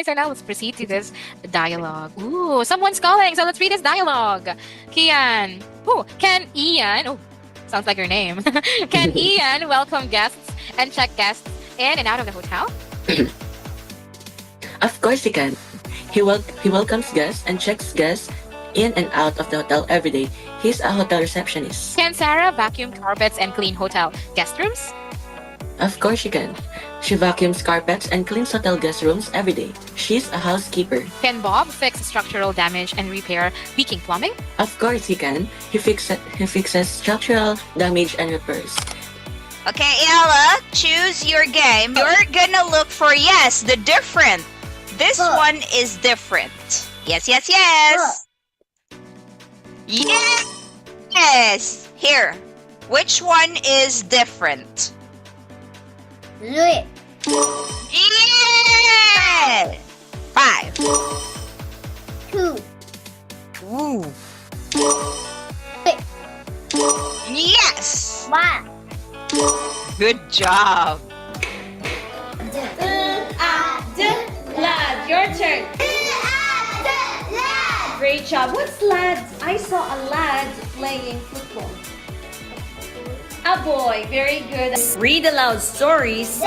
So now let's proceed to this dialogue. Ooh, someone's calling. So let's read this dialogue. Kian. Oh, can Ian. Oh, sounds like your name. Can Ian welcome guests and check guests in and out of the hotel? Of course he can. He welcomes guests and checks guests in and out of the hotel every day. He's a hotel receptionist. Can Sarah vacuum carpets and clean hotel guest rooms? Of course she can. She vacuums carpets and cleans hotel guest rooms every day. She's a housekeeper. Can Bob fix structural damage and repair leaking plumbing? Of course he can. He fixes structural damage and repairs. Okay, Ella, choose your game. You're gonna look for yes, the different. This one is different. Yes, yes, yes. Yes. Here. Which one is different? Louis. Yeah. 5. 2. Ooh. Yes. 1. Good job. Lad, your turn. Great job. What's lads? I saw a lad playing football. A boy. Very good. Read aloud stories.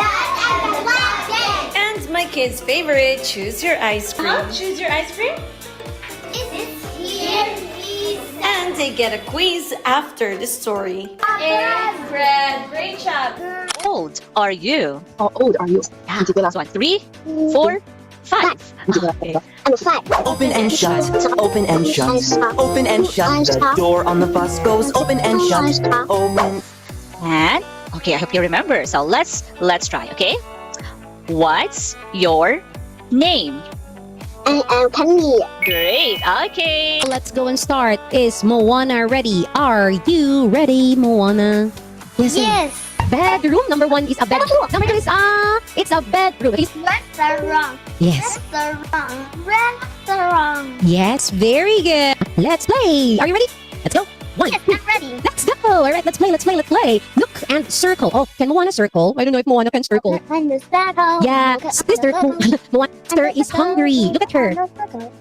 And my kid's favorite, choose your ice cream. Choose your ice cream. And they get a quiz after the story. And Brad, great job. How old are you? How old are you? Into the last one. 3, 4, 5. Okay. Open and shut, open and shut, open and shut. The door on the bus goes open and shut. Open. And okay, I hope you remember. So let's try. Okay. What's your name? I am Camille. Great. Okay. Let's go and start. Is Moana ready? Are you ready, Moana? Yes. Yes. Bedroom. Number 1 is a bedroom. Number 2 is it's a bedroom. Okay. Restaurant. Yes. Restaurant. Yes. Very good. Let's play. Are you ready? Let's go. 1. Yes, I'm ready. Let's go. All right. Let's play. Let's play. Look and circle. Oh, can Moana circle? I don't know if Moana can circle. And the circle. Yeah, sister, Moana's sister is hungry. Look at her.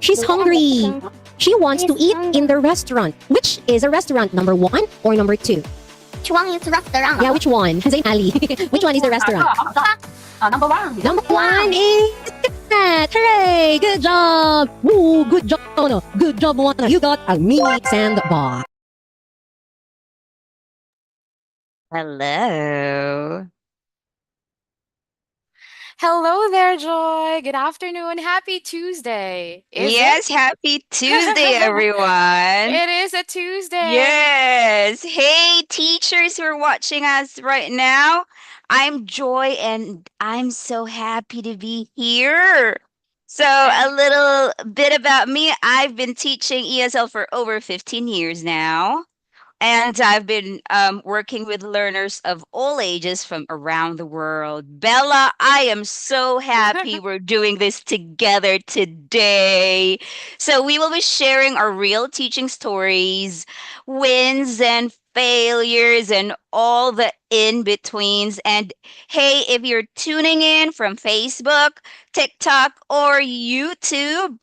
She's hungry. She wants to eat in the restaurant. Which is a restaurant? Number 1 or number 2? Which one is restaurant? Yeah, which one? Zain Ali. Which one is the restaurant? Number 1. Number 1 is that. Hooray! Good job. Woo, good job. Oh no, good job, Moana. You got a mini sandbox. Hello. Hello there, Joy. Good afternoon. Happy Tuesday. Is Yes, happy Tuesday, everyone. It is a Tuesday. Yes. Hey, teachers who are watching us right now. I'm Joy and I'm so happy to be here. So, a little bit about me. I've been teaching ESL for over 15 years now. And I've been working with learners of all ages from around the world. Bella, I am so happy we're doing this together today. So we will be sharing our real teaching stories, wins and failures, and all the in-betweens. And hey, if you're tuning in from Facebook, TikTok, or YouTube,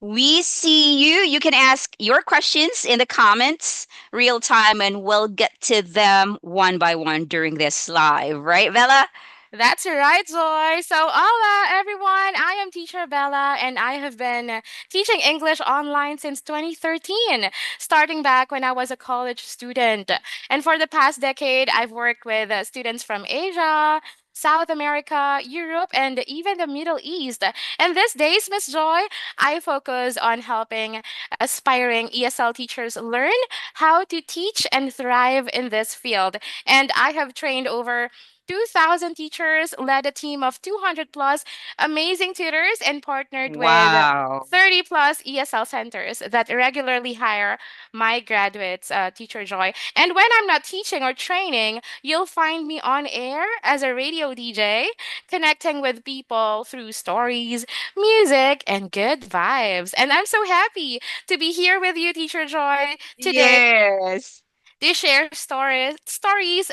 we see you. You can ask your questions in the comments real time and we'll get to them one by one during this live. Right, Bella? That's right, Joy. So, hola, everyone. I am Teacher Bella, and I have been teaching English online since 2013, starting back when I was a college student. And for the past decade, I've worked with students from Asia, South America, Europe, and even the Middle East. And these days, Miss Joy, I focus on helping aspiring ESL teachers learn how to teach and thrive in this field. And I have trained over 2,000 teachers, led a team of 200 plus amazing tutors, and partnered Wow. with 30 plus ESL centers that regularly hire my graduates, Teacher Joy. And when I'm not teaching or training, you'll find me on air as a radio DJ, connecting with people through stories, music, and good vibes. And I'm so happy to be here with you, Teacher Joy, today Yes. to share stories,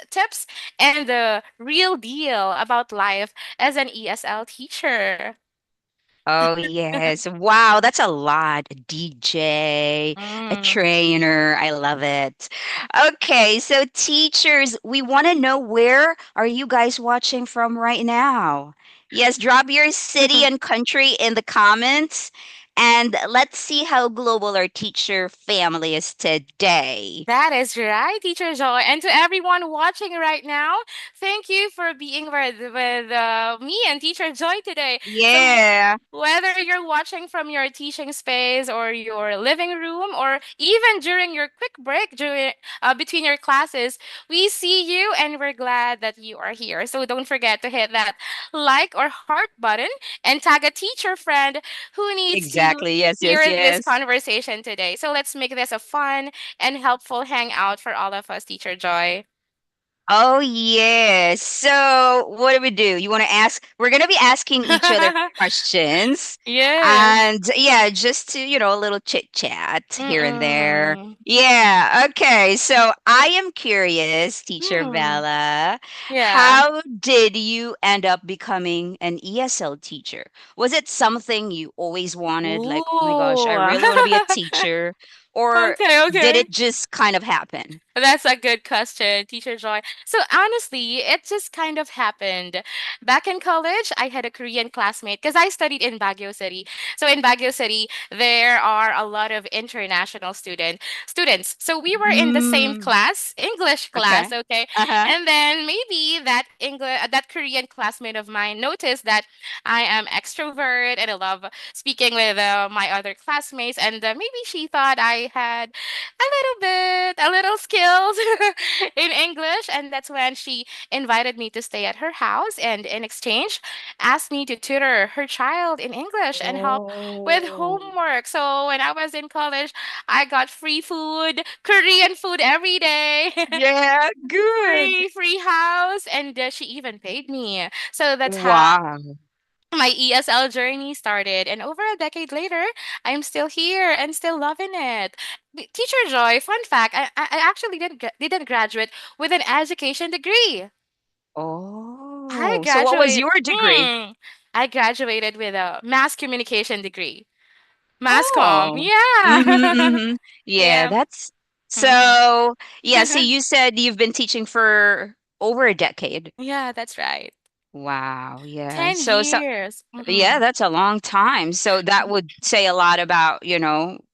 tips, and the real deal about life as an ESL teacher. Oh, yes. Wow, that's a lot. A DJ, a Mm. trainer. I love it. Okay, so teachers, we want to know, where are you guys watching from right now? Yes, drop your city and country in the comments, and let's see how global our teacher family is today. That is right, Teacher Joy. And to everyone watching right now, thank you for being with me and Teacher Joy today. So, Yeah. whether you're watching from your teaching space or your living room, or even during your quick break between your classes, we see you and we're glad that you are here. So, don't forget to hit that like or heart button and tag a teacher friend who needs to Exactly. Yes, yes, hear this yes. conversation today. So, let's make this a fun and helpful hangout for all of us, Teacher Joy. Oh, yes. So, what do we do? You want to ask? We're going to be asking each other questions. Yes. And yeah, just to, a little chit chat here and there. Mm-mm. Yeah. Okay. So, I am curious, Teacher Hmm. Bella, Yeah. how did you end up becoming an ESL teacher? Was it something you always wanted? Like, oh my gosh, I Ooh. really want to be a teacher. Or Okay, did okay. it just kind of happen? That's a good question, Teacher Joy. So honestly, it just kind of happened. Back in college, I had a Korean classmate because I studied in Baguio City. So in Baguio City, there are a lot of international students. So we were in the same Mm. class, English Okay. class, okay? Uh-huh. And then maybe that Korean classmate of mine noticed that I am extrovert and I love speaking with my other classmates, and maybe she thought I had a little skills in English. And that's when she invited me to stay at her house and in exchange asked me to tutor her child in English and help with Oh. homework. So when I was in college, I got free food, Korean food every day. Yeah, good. Free house, and she even paid me. So that's how Wow. my ESL journey started, and over a decade later, I'm still here and still loving it. Teacher Joy, fun fact: I actually didn't graduate with an education degree. I Oh, so what was graduated. your degree? I graduated with a mass communication degree. Mass comm. Oh. Mm-hmm, Yeah. mm-hmm. Yeah, Yeah. that's Mhm. so yeah, so you said you've been teaching for over a decade. Yeah, that's right. Wow, yeah. 10 years. Yeah, Mm-mm. that's a long time. So that would say a lot about,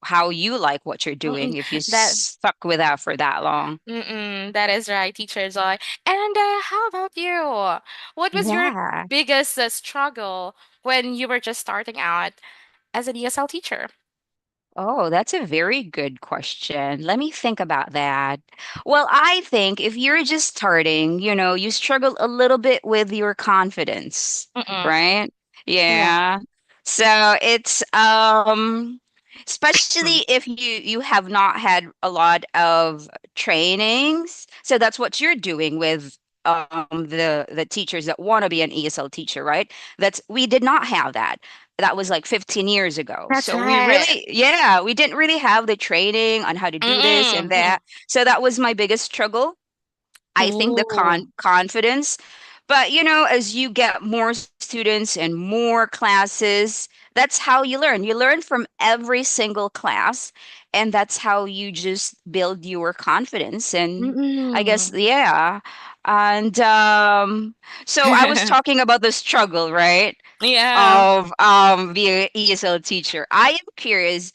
how you like what you're Mm-mm. doing if you That stuck with that for that long. that is right, Teacher Joy. And how about you? What was your Yeah. biggest struggle when you were just starting out as an ESL teacher? Oh, that's a very good question. Let me think about that. Well, I think if you're just starting, you struggle a little bit with your confidence, Mm-mm. right? Yeah. Yeah. So it's especially if you have not had a lot of trainings. So that's what you're doing with the teachers that want to be an ESL teacher, right? That's we did not have that. That was like 15 years ago. That's So we right. really, yeah, we didn't really have the training on how to do this and Mm-mm. that. Mm-mm. So that was my biggest struggle. I think the Ooh. confidence. But as you get more students and more classes, that's how you learn. You learn from every single class, and that's how you just build your confidence. And I guess, Mm-mm. yeah. And so I was talking about the struggle, right? Yeah. Of being an ESL teacher. I am curious,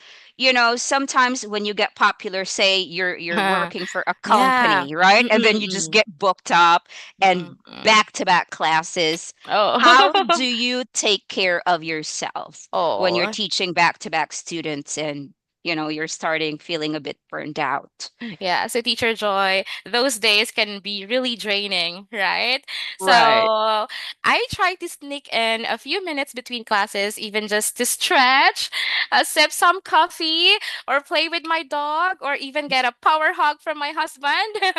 sometimes when you get popular, say you're working for a Yeah. company, right? And then you just Mm-mm. get booked up and Mm-mm. back-to-back classes. How Oh. do you take care of yourself when you're Oh. teaching back-to-back students and you're starting feeling a bit burned out? Yeah, so Teacher Joy, those days can be really draining, right? So Right. I try to sneak in a few minutes between classes, even just to stretch, sip some coffee, or play with my dog, or even get a power hug from my husband.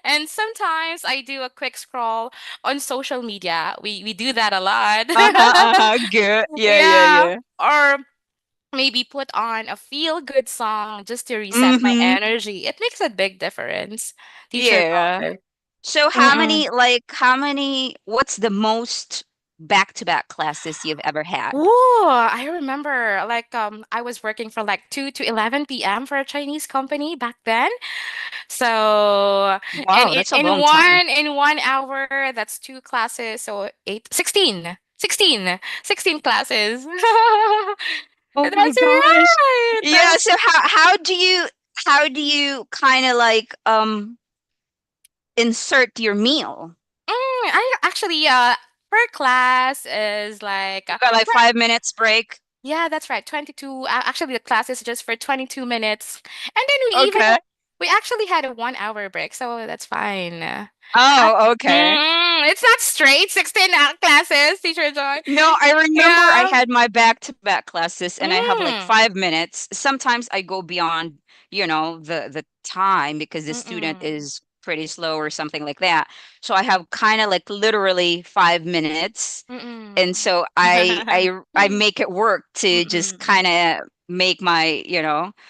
And sometimes I do a quick scroll on social media. We do that a lot. Uh-huh, uh-huh. Good. Yeah, yeah, Yeah. yeah. Or maybe put on a feel good song just to reset my Mm-hmm. energy. It makes a big difference. Teacher Yeah. Joy. So Mm-mm. what's the most? back-to-back classes you've ever had? Oh, I remember I was working from like 2 to 11 p.m. for a Chinese company back then. So and Wow, that's a in long time. in 1 hour, that's two classes, so 16 classes. Oh my That's gosh. right. Yeah, so how do you kind of like insert your meal? I actually per class is like You got like 5 minutes break? yeah, that's right. 22. Actually, the class is just for 22 minutes. And then Okay. we actually had a 1 hour break, so that's fine. Oh, okay. It's not straight 16 classes, Teacher Joy. No, I remember I Yeah. had my back-to-back classes and I have like Mm. 5 minutes. Sometimes I go beyond, the time because the student Mm-mm. is pretty slow or something like that. So I have kind of like literally 5 minutes. And Mm-mm. so I make it work to just kind Mm-mm. of make my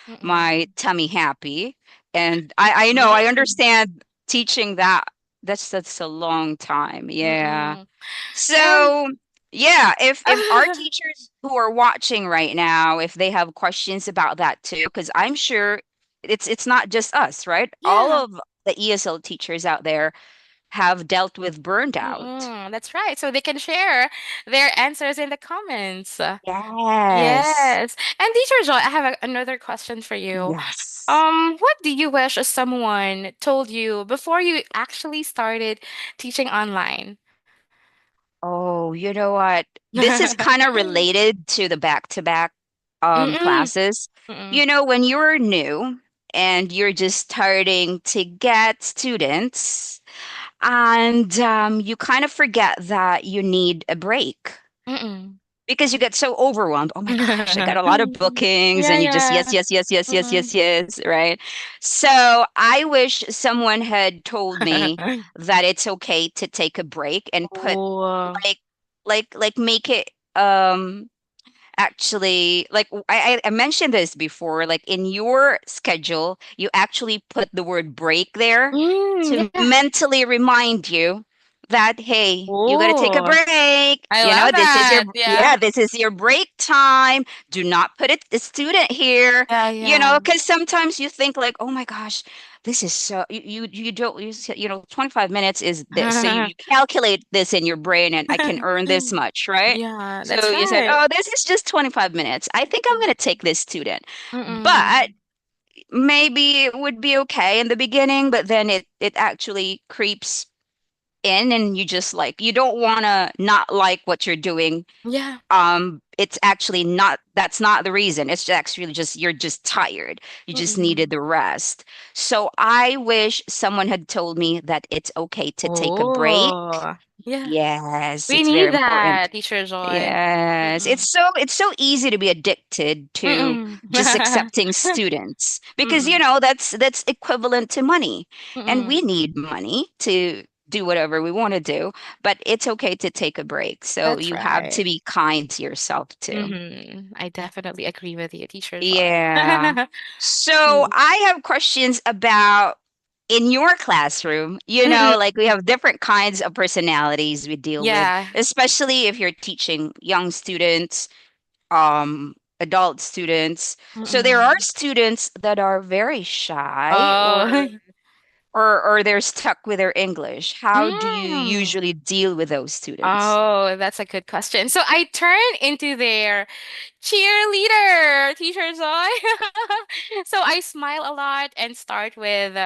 Mm-mm. tummy happy. And I know I Mm-mm. understand teaching that's a long time. Yeah. Mm-mm. And So, yeah, if our teachers who are watching right now, if they have questions about that too, because I'm sure it's not just us, right? All yeah. of the ESL teachers out there have dealt with burned out. That's right. So they can share their answers in the comments. Yes. Yes. And Teacher Joy, I have another question for you. Yes. What do you wish someone told you before you actually started teaching online? Oh, you know what? This is kind of related to the back-to-back Mm-mm. classes. Mm-mm. When you're new and you're just starting to get students, and you kind of forget that you need a break Mm-mm. because you get so overwhelmed. Oh my gosh, I got a lot of bookings, Yeah, and you just yes, yeah. yes, yes, yes, yes, Mm-mm. yes, yes, right? So I wish someone had told me that it's okay to take a break and put Oh. like like make it actually like I mentioned this before, like in your schedule you actually put the word break there to Yeah. mentally remind you that hey, you got to take a Oh, break, I love this is your that. yeah, Yeah. this is your break time. Do not put it the student here, Yeah, yeah. because sometimes you think like, oh my gosh, this is so you don't you know 25 minutes is this, so you calculate this in your brain, and I can earn this much, right? Yeah, So that's you said, right. oh, this is just 25 minutes. I think I'm going to take this student. But Mm-mm. maybe it would be okay in the beginning, but then it actually creeps in, and you just like you don't want to not like what you're doing. Yeah. It's actually not, that's not the reason. It's actually just you're just tired. You just needed Mm-mm. the rest. So I wish someone had told me that it's okay to take a break. Oh, yeah. Yes, We it's very need important. that, Teacher Joy. Yes, Mm-mm. it's so easy to be addicted to Mm-mm. just accepting students because Mm-mm. that's equivalent to money, and we Mm-mm. need money to do whatever we want to do, but it's okay to take a break. So That's you have to right. be kind to yourself too. I definitely agree with you, Teacher Joy. Yeah. So I have questions about in your classroom, Mm-mm. like we have different kinds of personalities we deal with, Yeah. especially if you're teaching young students, adult students. So there are Mm-mm. students that are very shy, Oh. or they're stuck with their English. How do you Mm. usually deal with those students? Oh, that's a good question. So I turn into their cheerleader, Teacher Zoe. So I smile a lot and start with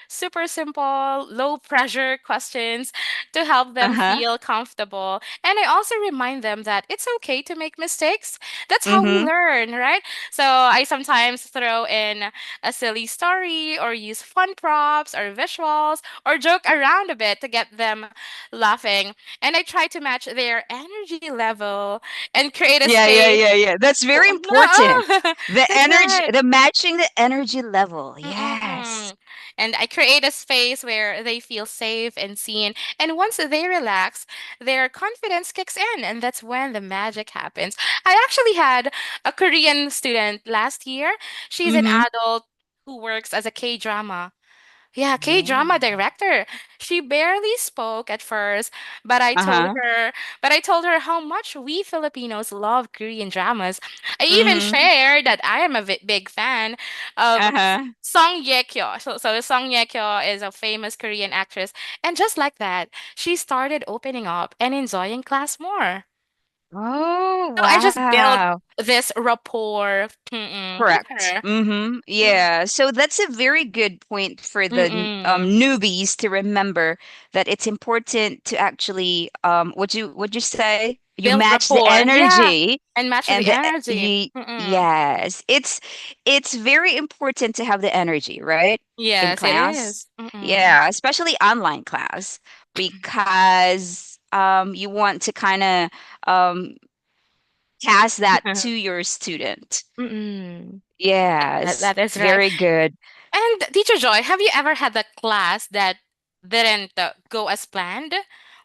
super simple, low pressure questions to help them Uh-huh. feel comfortable. And I also remind them that it's okay to make mistakes. That's how we Mm-hmm. learn, right? So I sometimes throw in a silly story or use fun props or visuals or joke around a bit to get them laughing. And I try to match their energy level and create a Yeah, yeah, space. yeah, yeah. That's very important. No, The that's energy, right. the matching the energy level. Yes. Mm-mm. And I create a space where they feel safe and seen. And once they relax, their confidence kicks in. And that's when the magic happens. I actually had a Korean student last year. She's an Mm-hmm. adult who works as a K drama. Yeah, K-drama Oh. director. She barely spoke at first, but Uh-huh. I told her how much we Filipinos love Korean dramas. I even Mm-hmm. shared that I am a big fan of Uh-huh. Song Ye-kyo. So Song Ye-kyo is a famous Korean actress, and just like that, she started opening up and enjoying class more. Oh, So I just built wow. this rapport with Correct. her. Mm-hmm. Mm, Yeah. So that's a very good point for the mm-mm. newbies to remember that it's important to actually would you say you Build match the rapport. Yeah, energy and match and the the energy. you Mm-mm. yes, it's very important to have the energy, right? In Yes, it class. is. Mm-mm. Yeah, especially online class because you want to kind of um pass that to your student. Mm-mm. That, Yes, that is right. very good. And Teacher Joy, have you ever had a class that didn't go as planned?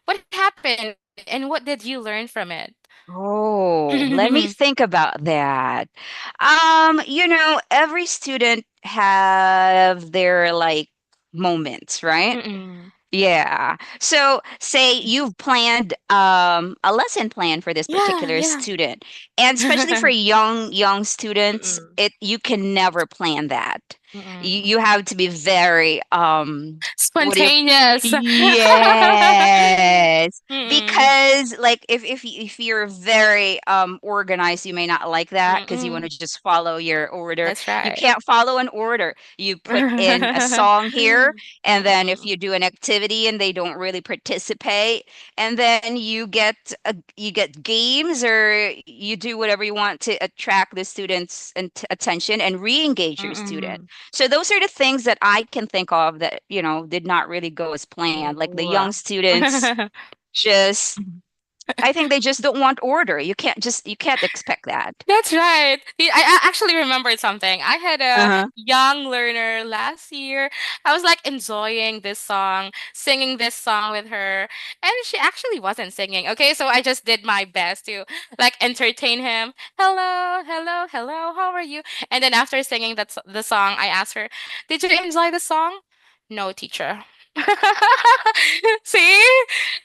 What happened and what did you learn from it? Oh, let me think about that. Every student have their like moments, right? Mm-mm. Yeah. So say you've planned a lesson plan for this Yeah, particular yeah. student. And especially for young students, Mm-mm. it you can never plan that. You Mm-mm. have to be very what do you Spontaneous. yes, Mm-mm. because like if you're very organized, you may not like that because you want to Mm-mm. just follow your order. That's You right. can't follow an order. You put in a song here, and then if Mm-mm. you do an activity and they don't really participate, and then you get games or you do whatever you want to attract the students' attention and re-engage your student. Mm-mm. So those are the things that I can think of that, did not really go as planned. Like the Ooh. young students just I think they just don't want order. You can't expect that. That's right. I actually remembered something. I had a Uh-huh. young learner last year. I was like enjoying this song, singing this song with her, and she actually wasn't singing. Okay, so I just did my best to like entertain him. Hello, hello, hello. How are you? And then after singing the song, I asked her, "Did you enjoy the song?" No, teacher. See?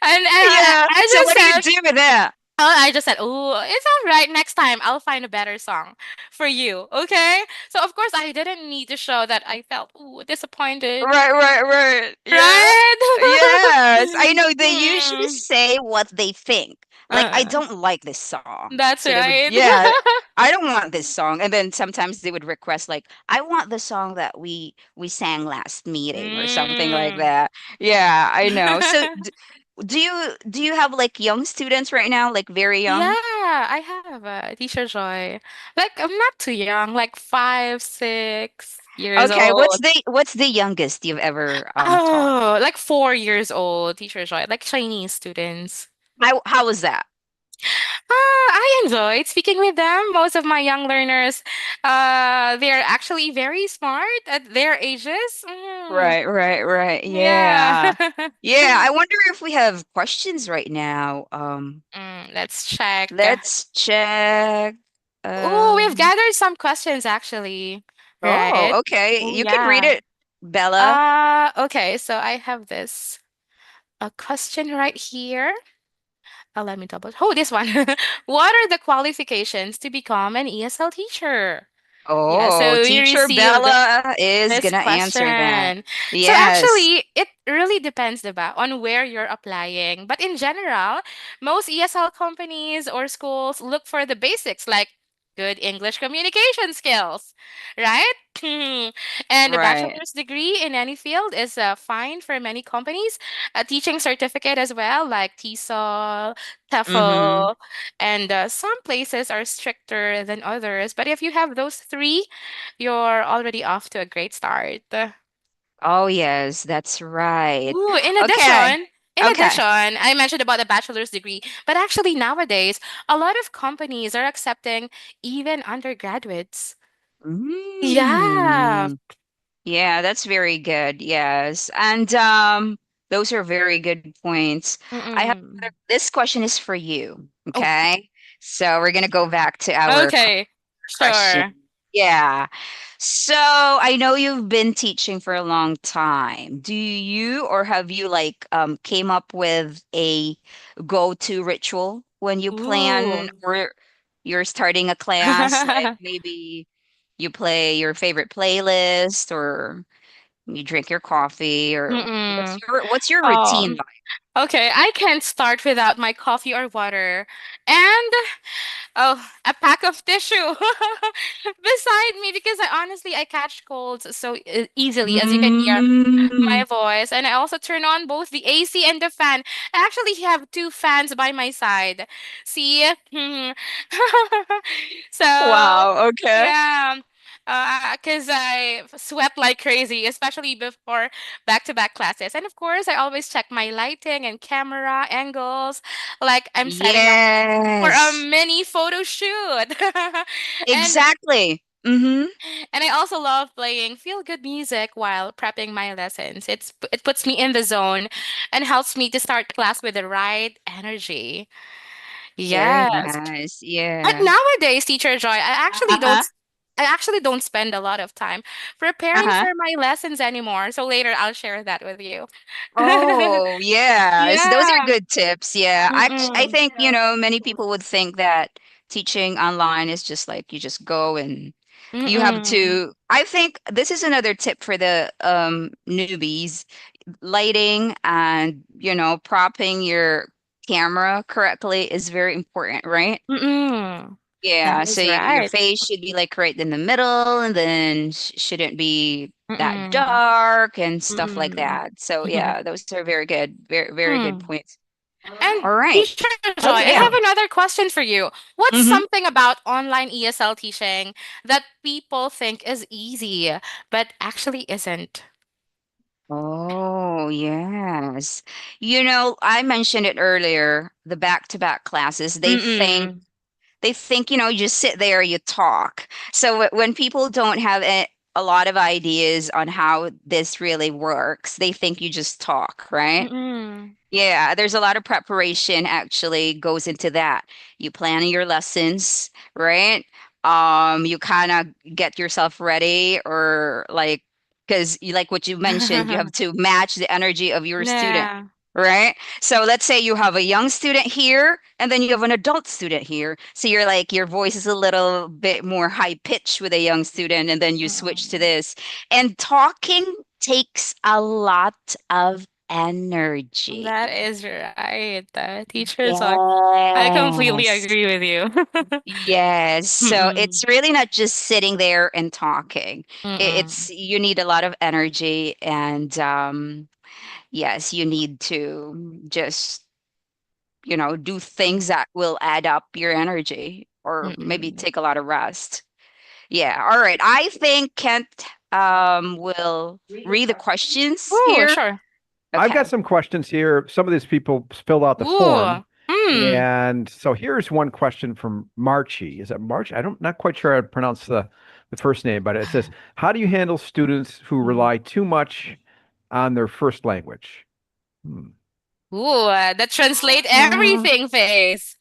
And Yeah. I So just what do you said, do with that? oh, I just said, "Oh, it's all right. Next time, I'll find a better song for you." Okay? So of course, I didn't need to show that I felt ooh disappointed, Right, right, right. Yeah. right? Yes. I know they usually Hmm. say what they think. Like, I Uh, don't like this song. that's So they would, right. yeah, I don't want this song. And then sometimes they would request like, I want the song that we sang last meeting or something like Mm. that. Yeah, I know. So do you have like young students right now, like very Yeah, young? I have a teacher Joy. Like I'm not too young, like 5, 6 years Okay, what's old. the youngest you've ever taught? Oh, like 4 years old, teacher Joy, like Chinese students. How was that? I enjoyed speaking with them. Most of my young learners, they're actually very smart at their ages. Mm, Right, right, right. yeah. Yeah. Yeah, I wonder if we have questions right now. Let's check. Let's check. Oh, we've Um, gathered some questions actually, right? oh, okay. Oh, You can read yeah. it, Bella. Okay, so I have this a question right here. Let me double. Oh, this one. What are the qualifications to become an ESL teacher? Yeah, Oh, so we teacher received Bella is this gonna answer that. question. So Yes. actually, it really depends on where you're applying. But in general, most ESL companies or schools look for the basics like good English communication skills, right? And a Right. bachelor's degree in any field is fine for many companies. A teaching certificate as well, like TESOL, Mm-hmm. TEFL, and some places are stricter than others. But if you have those three, you're already off to a great start. Oh, yes, that's right. Ooh, Okay. in Okay. addition, I mentioned about the bachelor's degree, but actually nowadays, a lot of companies are accepting even undergraduates. Yeah. Mm. Yeah, that's very good. Yes. And those are very good points. I have Mm-mm. this question is for you. Oh, Okay. So we're gonna go back to our okay. question. Sure. Yeah. So I know you've been teaching for a long time. Do you or have you like came up with a go-to ritual when you plan Ooh. or you're starting a class? Like maybe you play your favorite playlist or you drink your coffee or Mm-mm. what's your routine Oh, like? okay. I can't start without my coffee or water. And oh, a pack of tissue beside me because I catch colds so easily, as you can hear Mm, my voice. And I also turn on both the AC and the fan. I actually have two fans by my side. See? So, wow, okay. yeah. Because I sweat like crazy, especially before back-to-back classes. And of course, I always check my lighting and camera angles, like I'm setting up for a Yes. mini photo shoot. and Exactly. Mm-hmm. and I also love playing feel good music while prepping my lessons. It puts me in the zone and helps me to start class with the right energy. Very Yes. nice. But Yeah. nowadays, Teacher Joy, Uh-huh. I actually don't spend a lot of time preparing Uh-huh. for my lessons anymore. So later I'll share that with you. Oh, yes. Those are Yeah. good tips. Yeah. I Mm-mm. think, many people would think that teaching online is just like you just go and you have Mm-mm. to. I think this is another tip for the newbies. Lighting and, propping your camera correctly is very important, right? Mm-mm. That Yeah, so is your right. face should be like right in the middle and then shouldn't be that Mm-mm. dark and stuff like Mm-mm. that. So yeah, those are very good. Very, very good Hmm. points. And All right. Teacher Joy, I Yeah. have another question for you. What's Mm-hmm. something about online ESL teaching that people think is easy, but actually isn't? Oh, yes. I mentioned it earlier, the back-to-back classes, Mm-mm. they think, you just sit there, you talk. So when people don't have a lot of ideas on how this really works, they think you just talk, right? Mm-mm. Yeah, there's a lot of preparation actually goes into that. You plan your lessons, right? You kind of get yourself ready or like because you like what you mentioned, you have to match the energy of your student, Yeah. right? So let's say you have a young student here and then you have an adult student here. So you're like your voice is a little bit more high pitched with a young student and then you switch to Mm-mm. this. And talking takes a lot of energy. That is right. Teacher Joy, I completely Yes. agree with you. Yes. So Mm-mm. it's really not just sitting there and talking. It's Mm-mm. you need a lot of energy and yes, you need to just, do things that will add up your energy or maybe Mm-mm. take a lot of rest. Yeah. All right. I think Kent will read the questions Ooh, here. sure. I've got Okay. some questions here. Some of these people filled out the form. Ooh. Hmm. And so here's one question from Marchie. Is it March? I don't not quite sure how to pronounce the first name, but it says, how do you handle students who rely too much on their first language? Hmm. Ooh, that translate Mm. everything, face.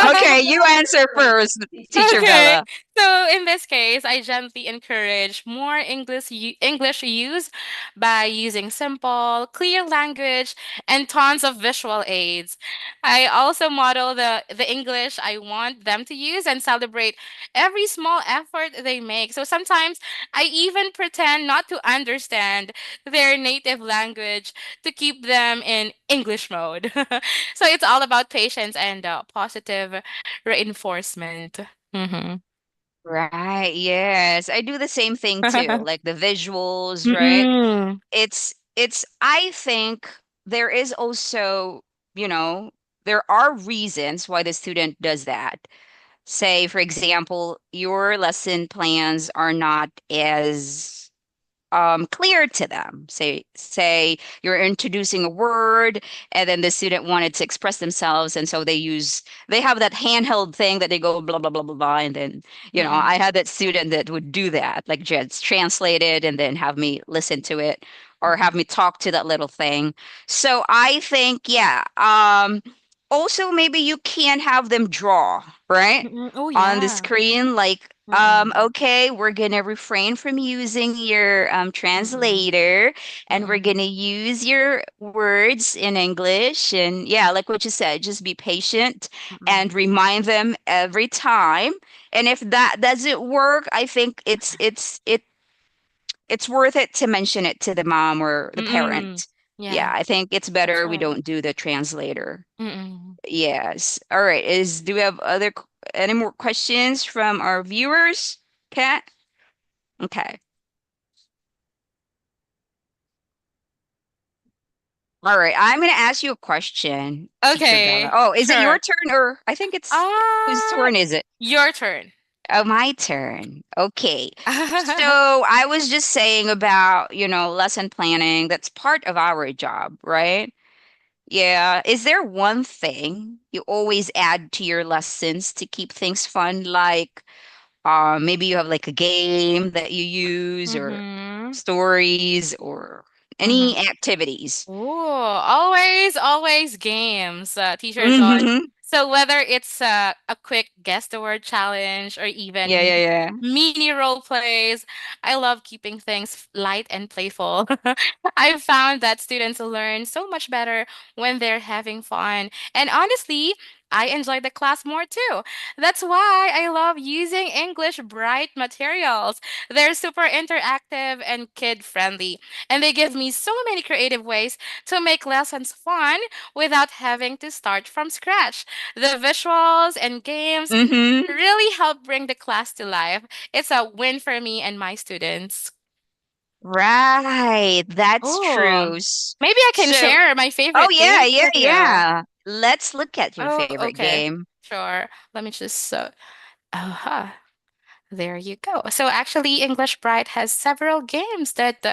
Okay, you answer first, Teacher Okay. Bella. So in this case, I gently encourage more English use by using simple, clear language and tons of visual aids. I also model the English I want them to use and celebrate every small effort they make. So sometimes I even pretend not to understand their native language to keep them in English mode. So it's all about patience and positive reinforcement. Mhm. Right, yes. I do the same thing too, like the visuals, right? Mm. I think there is also, you know, there are reasons why the student does that. Say, for example, your lesson plans are not as clear to them. Say you're introducing a word, and then the student wanted to express themselves, and so they have that handheld thing that they go blah blah blah blah blah, and then Mm. I had that student that would do that, like just translate it and then have me listen to it or have me talk to that little thing. So I think yeah. Also maybe you can have them draw right Mm. Oh on the yeah. screen like Mm-mm. Okay, we're gonna refrain from using your Mm-mm. translator, and we're Mm-mm. gonna use your words in English. And yeah, like what you said, just be patient and Mm-mm. remind them every time. And if that doesn't work, I think it's worth it to mention it to the mom or the Mm-mm. parent. Yeah, Yeah, I think it's that's better we right. don't do the translator. Mm-mm. Yes. All right. Do we have any more questions from our viewers? Kat? Okay. All right. I'm gonna ask you a question, Teacher Bella. Okay, Oh, is it your sure. turn or I think it's whose Ah, turn is it? your turn. Oh, my turn. Okay. So I was just saying about, lesson planning. That's part of our job, right? Yeah. Is there one thing you always add to your lessons to keep things fun? Like, maybe you have like a game that you use or Mm-hmm. stories or Mm-hmm. any activities. Ooh, always, always games, Teacher Joy. Mm-hmm. So whether it's a quick guess the word challenge or Yeah, even yeah, yeah. mini role plays, I love keeping things light and playful. I've found that students learn so much better when they're having fun. And honestly, I enjoy the class more too. That's why I love using English Bright materials. They're super interactive and kid friendly, and they give me so many creative ways to make lessons fun without having to start from scratch. The visuals and games Mm-hmm. really help bring the class to life. It's a win for me and my students. Right. That's Oh, true. maybe I can So, share my oh favorite yeah, game yeah, with you. yeah. Let's look at your Oh, favorite okay. game. Sure. Let me just uh, there you go. So actually, English Bright has several games that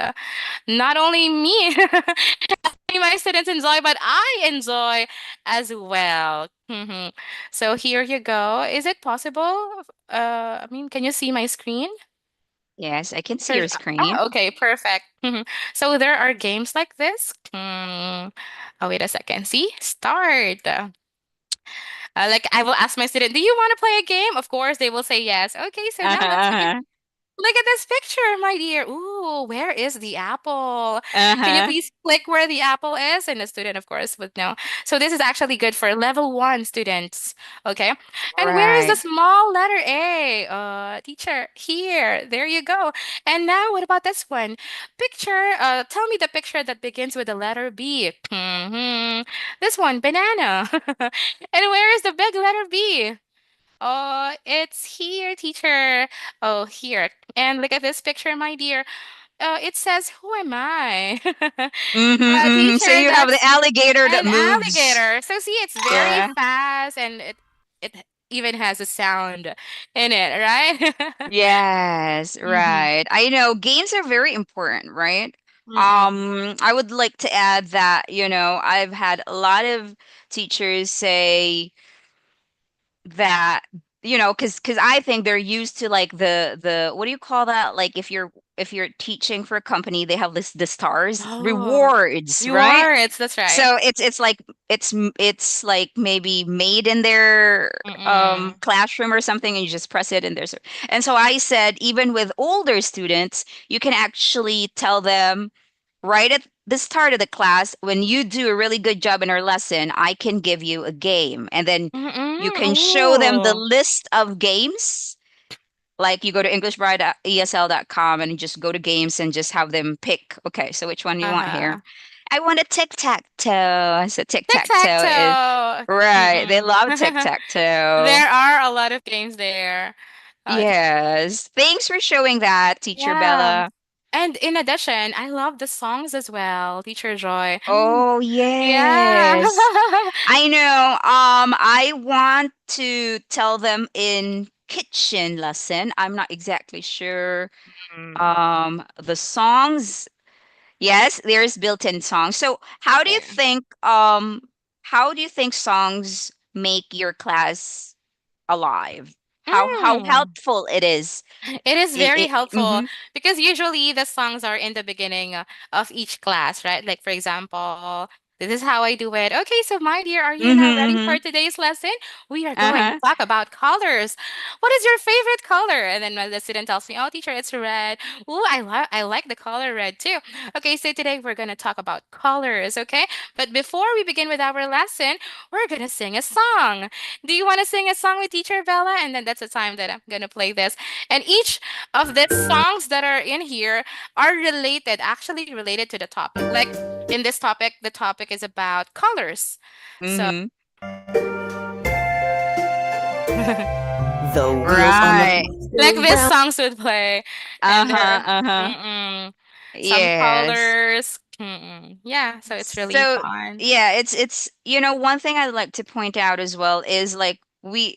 not only me, my students enjoy, but I enjoy as well. So here you go. Is it possible? I mean, can you see my screen? Yes, I can see your There's, screen. okay, perfect. So there are games like this. Oh, wait a second. See, start. Like I will ask my student, "Do you want to play a game?" Of course, they will say yes. Okay, so now Uh-huh, let's begin. uh-huh. Look at this picture, my dear. Ooh, where is the apple? Can you Uh-huh. please click where the apple is? And the student, of course, would know. So this is actually good for level one students. Okay. And where is the Right. small letter A? Teacher, here. There you go. And now what about this one? Picture, tell me the picture that begins with the letter B. This one, banana. And where is the big letter B? Oh, it's here, teacher. Oh, here. And look at this picture, my dear. It says, "Who am I?" Mm-hmm, mm-hmm. So Teacher, you have the that's alligator that an moves. alligator. So see, it's very Yeah. fast and it even has a sound in it, right? Yes, Mm-hmm. right. I know games are very important, right? Mm-mm. I would like to add that, I've had a lot of teachers say that because I think they're used to like the what do you call that, like if you're teaching for a company, they have the stars Oh, rewards, you right? are. That's right. So it's like it's like maybe made in their Mm-mm. classroom or something, and you just press it and and so I said even with older students you can actually tell them right at the start of the class, when you do a really good job in our lesson, I can give you a game. And then you Mm-mm. can show them the Oh. list of games. Like you go to EnglishBride.esl.com and you just go to games and just have them pick, okay, so which one you want here? Uh-huh. I want a tic-tac-toe. So tic-tac-toe is Tic-tac-toe. right. They love Mm-mm. tic-tac-toe. There are a lot of games there. Uh, Yes. Thanks for showing that, Teacher yeah. Bella. And in addition, I love the songs as well, Teacher Joy. Oh, Yeah. yes. I know. I want to tell them in kitchen lesson. I'm not exactly sure. Mm, The songs, yes, there's built-in songs. So okay. how do you think songs make your class alive? How Mm. helpful it is? It is very helpful Mm-hmm. because usually the songs are in the beginning of each class, right? Like for example, This is how I do it. Okay, so my dear, are you now ready Mm-hmm. for today's lesson? We are going to Uh-huh. talk about colors. What is your favorite color? And then when the student tells me, "Oh, teacher, it's red." Ooh, I like the color red too. Okay, so today we're going to talk about colors, okay? But before we begin with our lesson, we're going to sing a song. Do you want to sing a song with teacher Bella? And then that's the time that I'm going to play this. And each of the songs that are in here are related, actually related to the topic. Like in this topic, the topic is about colors. So, Mm-hmm. The wheels on the Right. bus like go these round. songs would play, and Uh-huh. there, Uh-huh. mm-mm, some Yes. colors. Mm-mm. Yeah, so it's really So fun. yeah, it's one thing I'd like to point out as well is like we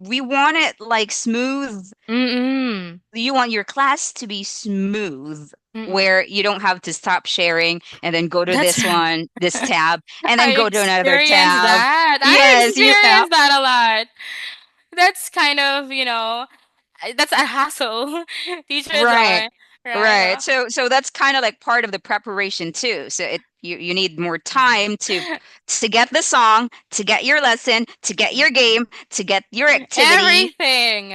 want it like smooth. Mm-mm. You want your class to be smooth Mm-mm. where you don't have to stop sharing and then go to That's this one, this tab, and then I go to another experienced tab. that. I Yes, you have. experienced that a lot. That's kind of, that's a hassle. Teacher Right. Joy, right? Right. So that's kind of like part of the preparation too. So you need more time to get the song, to get your lesson, to get your game, to get your activity. Everything.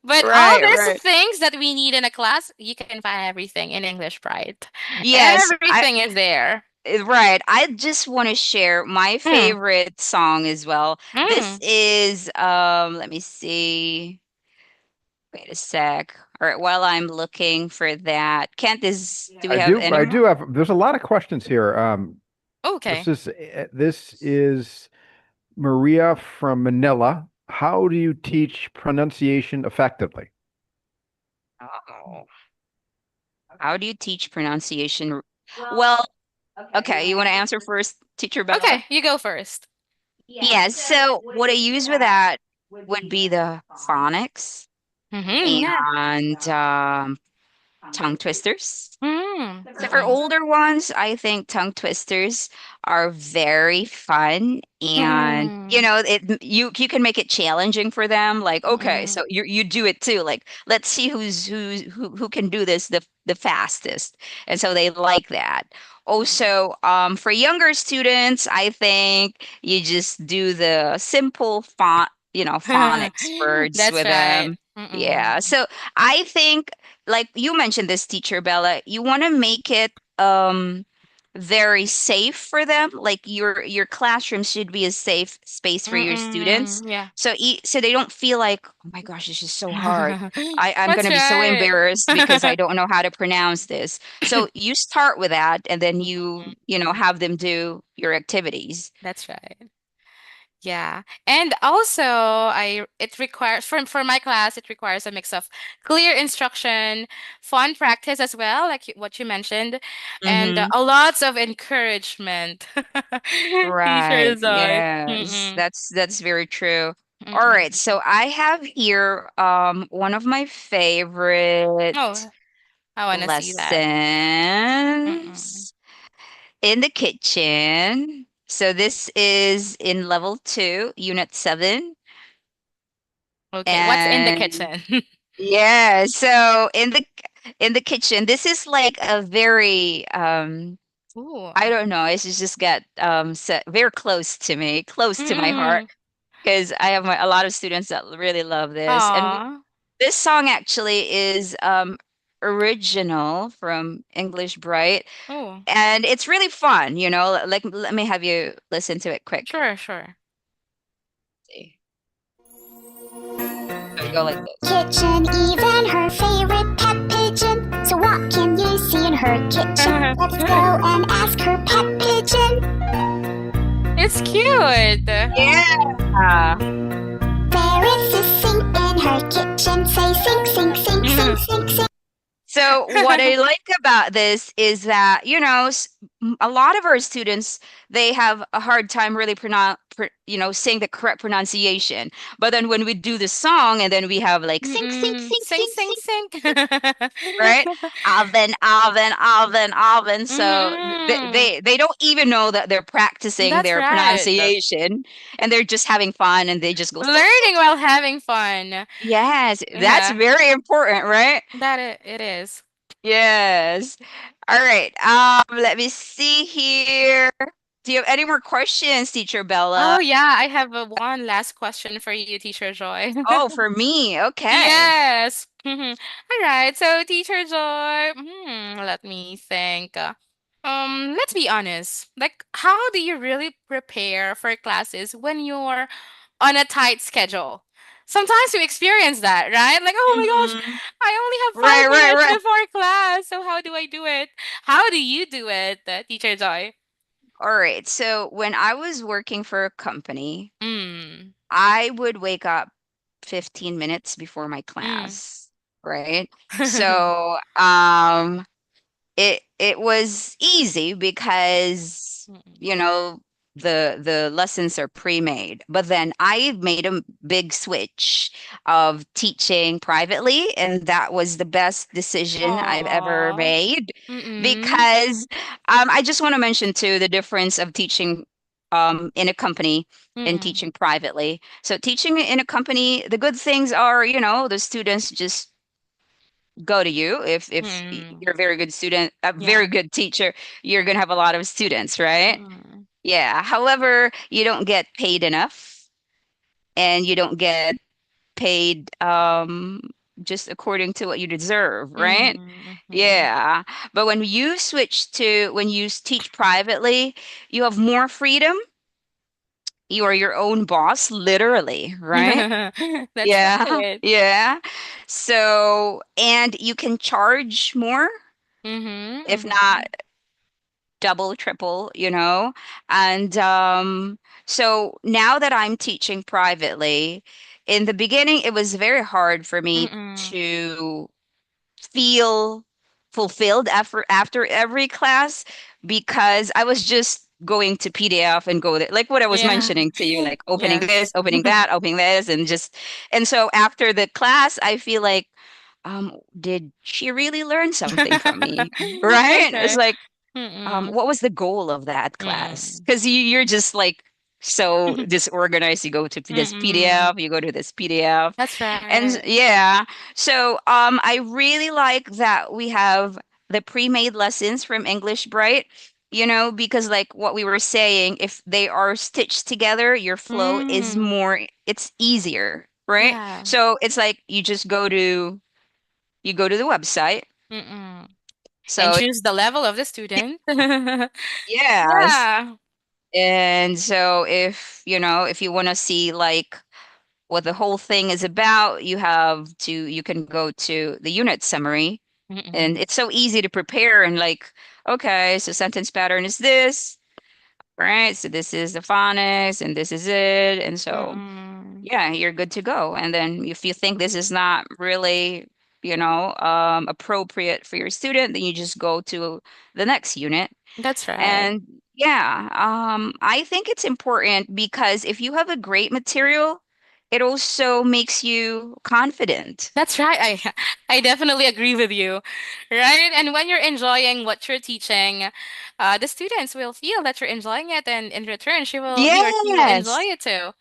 But all Right, these right. things that we need in a class, you can find everything in English Pride. Yes, Everything is there. right. I just want to share my Mm. favorite song as well. This Mm. is let me see. Wait a sec. All right, while I'm looking for that. Kent is do we I have do. any I more? do have. There's a lot of questions here. Okay. This is Maria from Manila. How do you teach pronunciation effectively? Oh. How do you teach pronunciation? Well, okay, you want to answer first, Teacher Bella? Okay, you go first. Yes, so what I use with that would be the phonics Mm-hmm. Yeah. and tongue twisters. Mm. So for Mm-mm. older ones, I think tongue twisters are very fun, and Mm-mm. you can make it challenging for them. Like, okay, Mm-mm. so you do it too. Like, let's see who can do this the fastest, and so they like that. Also, for younger students, I think you just do the simple phonics words That's with right. them. Mm-mm. Yeah. So I think like you mentioned this teacher Bella, you want to make it very safe for them. Like your classroom should be a safe space for your students. Mm-mm. Yeah. So they don't feel like, oh my gosh, this is so hard. I'm That's gonna be so right. embarrassed because I don't know how to pronounce this. So you start with that and then you have them do your activities. That's right. Yeah. And also I it requires for my class it requires a mix of clear instruction, fun practice as well, like what you mentioned, and Mm-hmm. a lots of encouragement. Right. Teachers are. Yes. Mm-mm. That's very true. All right. Mm-mm. So I have here one of my favorite Oh, I want to see that. Mm-mm. lessons in the kitchen. So this is in level 2, unit 7. Okay, what's in the And kitchen? yeah, so in the kitchen, this is like a very Ooh. I don't know, it's just got very close to me, close to my heart Mm-mm. because I have a lot of students that really love this. And Aw. this song actually is original from English Bright, Oh, and it's really fun. Like let me have you listen to it quick. sure, sure. See. So you go like this. Kitchen, even her favorite pet pigeon. So what can you see in her kitchen? Let's go and ask her pet pigeon. It's cute. Yeah. There is a sink in her kitchen. Say sink, sink, sink, sink, sink, sink. So what I like about this is that, a lot of our students, they have a hard time really saying the correct pronunciation. But then when we do the song and then we have like sink, sink, Mm-mm. sink, Sing, sink, sing, sink, sing. right? Alvin, Alvin, Alvin, Alvin. So Mm-hmm. they don't even know that they're practicing That's their right. pronunciation and they're just having fun and they just go sink, Learning sink, while sink. having fun. Yes, that's Yeah, very important, right? that it is. Yes. All right. Let me see here. Do you have any more questions, Teacher Oh Bella? yeah, I have one last question for you, Teacher Joy. Oh, for me. Okay. Yes. All right. So, Teacher Joy, let me think. Let's be honest. Like, how do you really prepare for classes when you're on a tight schedule? Sometimes you experience that, right? Like, oh my gosh, Mm-hmm. I only have Right, five right, minutes right. before class. So how do I do it? How do you do it, Teacher Joy? All right. So when I was working for a company, Mm. I would wake up 15 minutes before my Mm. class, right? So, it was easy because Mm-mm. you know the lessons are pre-made, but then I made a big switch of teaching privately, and that was the best decision I've ever Aw. made Mm-mm. because I just want to mention too the difference of teaching in a company and Mm-mm. teaching privately. So teaching in a company, the good things are, the students just go to you. If Mm-mm. you're a very good student, a Yeah. very good teacher, you're going to have a lot of students, right? Mm-mm. Yeah. However, you don't get paid enough, and you don't get paid just according to what you deserve, right? Mm-mm. Mm-mm. Yeah. But when you teach privately, you have more freedom. You are your own boss, literally, right? That's Yeah. right. Yeah. So, and you can charge more, Mm-hmm. if not Mm-hmm. double, triple. And so now that I'm teaching privately, in the beginning, it was very hard for me Mm-mm. to feel fulfilled after every class because I was just going to PDF and go there, like what I was Yeah. mentioning to you, like opening Yes. this, opening that, opening this, and so after the class, I feel like, did she really learn something from me? That's Right? It's right. like, Mm-mm. what was the goal of that class? Mm-mm. Because you're just like so disorganized. You go to this Mm-mm. PDF, you go to this PDF, That's and right. yeah. So I really like that we have the pre-made lessons from English Bright. Because like what we were saying, if they are stitched together, your flow is Mm. more, it's easier, right? Yeah. So it's like you go to the website. Mm-mm. And So choose the level of the student. yes. Yeah. And so if you want to see like what the whole thing is about, you can go to the unit summary, and Mm-mm. it's so easy to prepare and like, okay, so sentence pattern is this, right? So this is the phonics and this is it. And so Mm-mm. yeah, you're good to go. And then if you think this is not really, appropriate for your student, then you just go to the next unit. That's right. And yeah, I think it's important because if you have a great material, it also makes you confident. That's right. I definitely agree with you. Right? And when you're enjoying what you're teaching, the students will feel that you're enjoying it, and in return he or she will enjoy Yes. it too.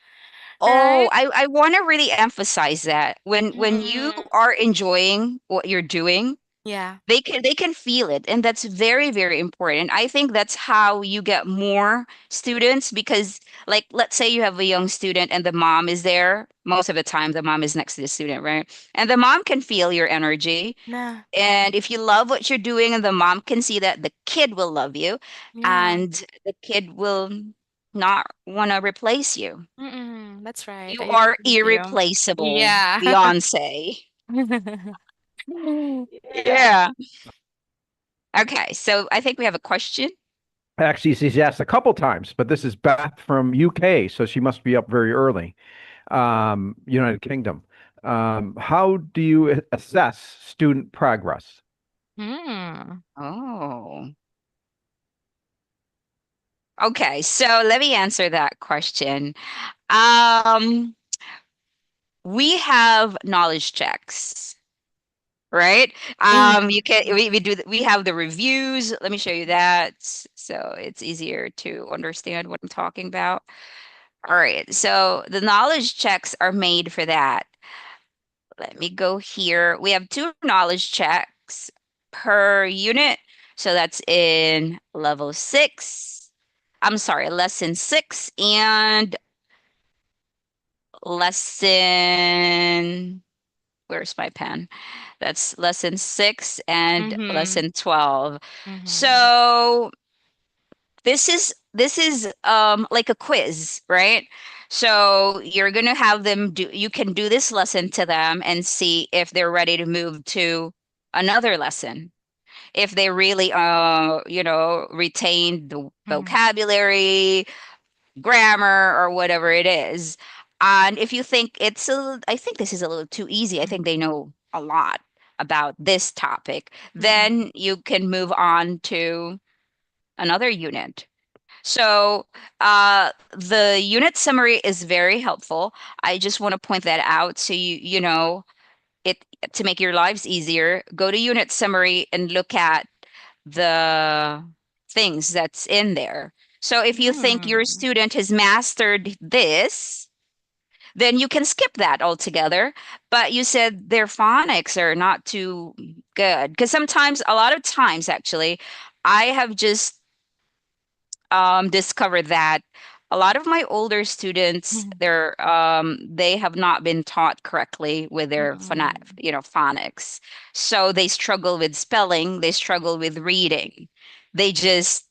Oh, Right? I want to really emphasize that when you Mm-mm. are enjoying what you're doing, Yeah. they can feel it, and that's very, very important. I think that's how you get more students because, like, let's say you have a young student and the mom is there. Most of the time the mom is next to the student, right? And the mom can feel your energy, Nah. and if you love what you're doing and the mom can see that, the kid will love you, Yeah. and the kid will not want to replace you. Mm-mm. That's right. You I are agree with you. irreplaceable, Yeah. Beyonce. Yeah. Okay, so I think we have a question. Actually, she's asked a couple times, but this is Beth from UK, so she must be up very early. United Kingdom. How do you assess student progress? Hmm. Oh, okay. So let me answer that question. Um, we have knowledge checks, right? You can Mm. we have the reviews. Let me show you that so it's easier to understand what I'm talking about. All right. So the knowledge checks are made for that. Let me go here. We have two knowledge checks per unit. So that's in level 6. I'm sorry, lesson 6 and lesson, where's my pen? That's lesson 6 and Mm-hmm. lesson 12. Mm-hmm. So this is like a quiz, right? So you're going to have them do, you can do this lesson to them and see if they're ready to move to another lesson, if they really retain the vocabulary, grammar, or whatever it is. And if you think I think this is a little too easy, I think they know a lot about this topic, Mm-hmm. then you can move on to another unit. So the unit summary is very helpful. I just want to point that out, so you know it, to make your lives easier. Go to unit summary and look at the things that's in there. So if you think your Mm-hmm. student has mastered this, then you can skip that altogether. But you said their phonics are not too good, because sometimes, a lot of times actually, I have just discovered that a lot of my older students, they have not been taught correctly with their phonics. So they struggle with spelling, they struggle with reading. They just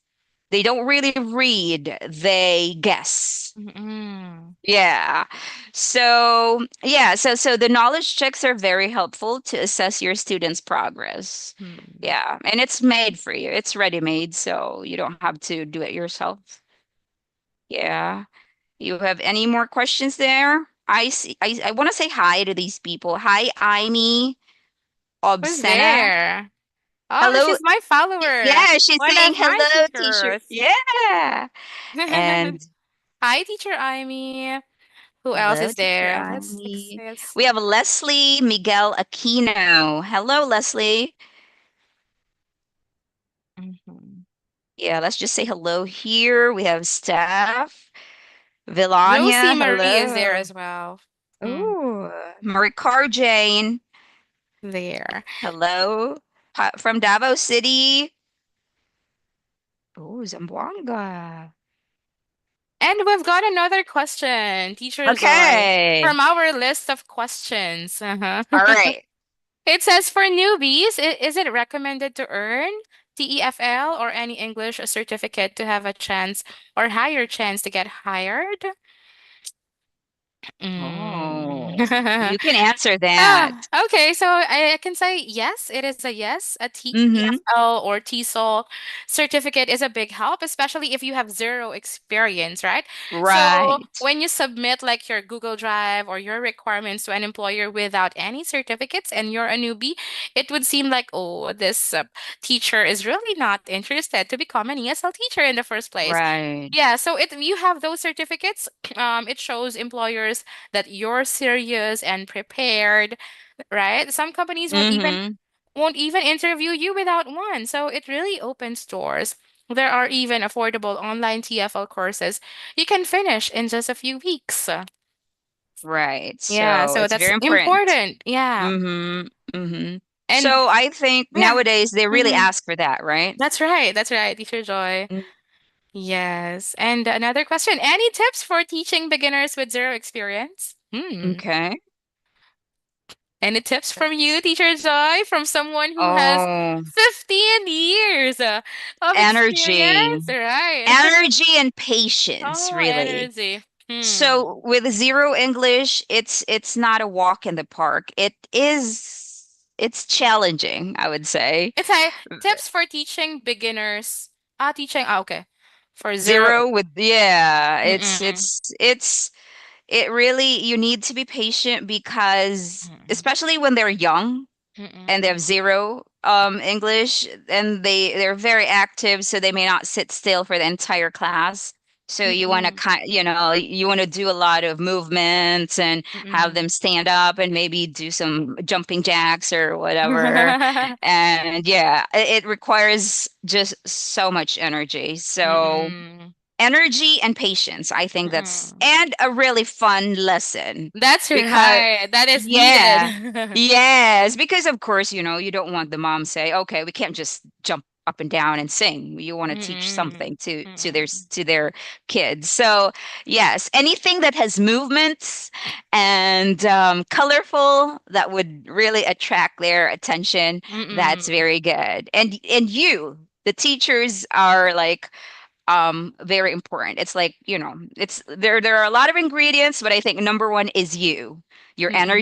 they don't really read, they guess. Mm-hmm. Yeah. So, yeah, so the knowledge checks are very helpful to assess your students' progress. Mm-hmm. Yeah, and it's made for you. It's ready made, so you don't have to do it yourself. Yeah. You have any more questions there? I see, I want to say hi to these people. Hi, Amy Who's Obsena. there? Oh, Hello. she's my follower. Yeah, she's One saying of my hello, teacher. teachers. Yeah. And Hi, teacher Amy. Who else hello, is teacher there? Let's Amy. see. Let's We have Leslie Miguel Aquino. Hello, Leslie. Mhm. Yeah, let's just say hello here. We have Steph, Josie Villania. Marie is there Hello. as well. Mm, Ooh, Marie Car Jane. there. Hello. From Davao City. Oh, Zamboanga. And we've got another question, Teacher Joy, Okay. from our list of questions. Uh-huh. All right. It says for newbies, is it recommended to earn TEFL or any English certificate to have a chance or higher chance to get hired? Oh, Mm. you can answer that. Ah, okay, so I can say yes, it is a yes. A Mm-hmm. TEFL or TESOL certificate is a big help, especially if you have zero experience, right? So Right. when you submit like your Google Drive or your requirements to an employer without any certificates and you're a newbie, it would seem like, oh, this teacher is really not interested to become an ESL teacher in the first place. Right. Yeah, so if you have those certificates, it shows employers that you're serious and prepared, right? Some companies Mm-hmm. won't even interview you without one. So it really opens doors. There are even affordable online TFL courses you can finish in just a few weeks. Right. Yeah, So so it's that's very important. important. Yeah. Mm-hmm. Mm-hmm. And So I think yeah, nowadays they really mhm, ask for that, right? that's right. That's right, Teacher Joy. Yes. And another question, any tips for teaching beginners with zero experience? Okay. Any tips from you, Teacher Joy, from someone who has Oh, 15 years of energy. experience? Right. Energy and patience, Oh, really. energy. So with zero English, it's not a walk in the park. It's challenging, I would say. It's a tips for teaching beginners. Okay. For zero. Zero with, yeah, Mm-mm. it really, you need to be patient, because Mm-mm. especially when they're young and they Mm-mm. have zero English, and they're very active, so they may not sit still for the entire class. So you want to Mm-mm. kind, you want to do a lot of movements and have them Mm-mm. stand up and maybe do some jumping jacks or whatever. And yeah, it requires just so much energy. So Mm-mm. energy and patience, I think that's, Mm-mm. and a really fun lesson, That's because right. That is yeah, needed. yes, because of course, you don't want the mom say, okay, we can't just jump up and down and sing. You want to teach Mm-mm. something to Mm-mm. their kids. So yes, anything that has movements and colorful that would really attract their attention, that's Mm-mm. very good. And you, the teachers are like very important. It's like, it's there are a lot of ingredients, but I think number one is you, your Mm-mm. energy